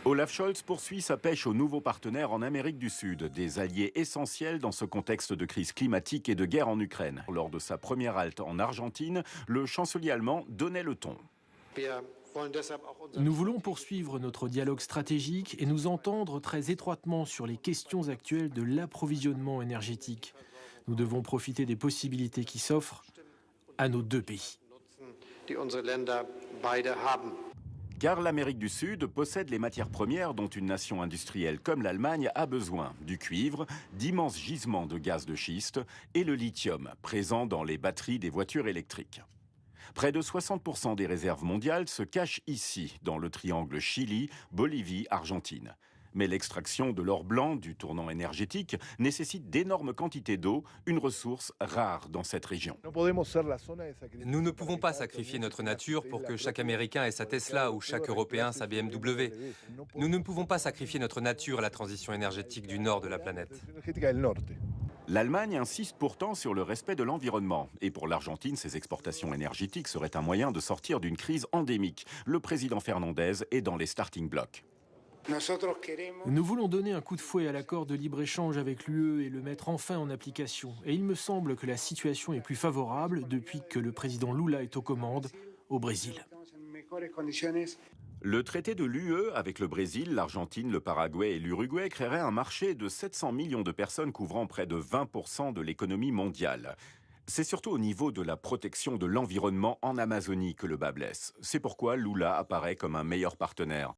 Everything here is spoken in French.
Olaf Scholz poursuit sa pêche aux nouveaux partenaires en Amérique du Sud, des alliés essentiels dans ce contexte de crise climatique et de guerre en Ukraine. Lors de sa première halte en Argentine, le chancelier allemand donnait le ton. Nous voulons poursuivre notre dialogue stratégique et nous entendre très étroitement sur les questions actuelles de l'approvisionnement énergétique. Nous devons profiter des possibilités qui s'offrent à nos deux pays. Car l'Amérique du Sud possède les matières premières dont une nation industrielle comme l'Allemagne a besoin. Du cuivre, d'immenses gisements de gaz de schiste et le lithium, présent dans les batteries des voitures électriques. Près de 60% des réserves mondiales se cachent ici, dans le triangle Chili, Bolivie, Argentine. Mais l'extraction de l'or blanc du tournant énergétique nécessite d'énormes quantités d'eau, une ressource rare dans cette région. Nous ne pouvons pas sacrifier notre nature pour que chaque Américain ait sa Tesla ou chaque Européen sa BMW. Nous ne pouvons pas sacrifier notre nature à la transition énergétique du nord de la planète. L'Allemagne insiste pourtant sur le respect de l'environnement. Et pour l'Argentine, ses exportations énergétiques seraient un moyen de sortir d'une crise endémique. Le président Fernandez est dans les starting blocks. Nous voulons donner un coup de fouet à l'accord de libre-échange avec l'UE et le mettre enfin en application. Et il me semble que la situation est plus favorable depuis que le président Lula est aux commandes au Brésil. Le traité de l'UE avec le Brésil, l'Argentine, le Paraguay et l'Uruguay créerait un marché de 700 millions de personnes couvrant près de 20% de l'économie mondiale. C'est surtout au niveau de la protection de l'environnement en Amazonie que le bas blesse. C'est pourquoi Lula apparaît comme un meilleur partenaire.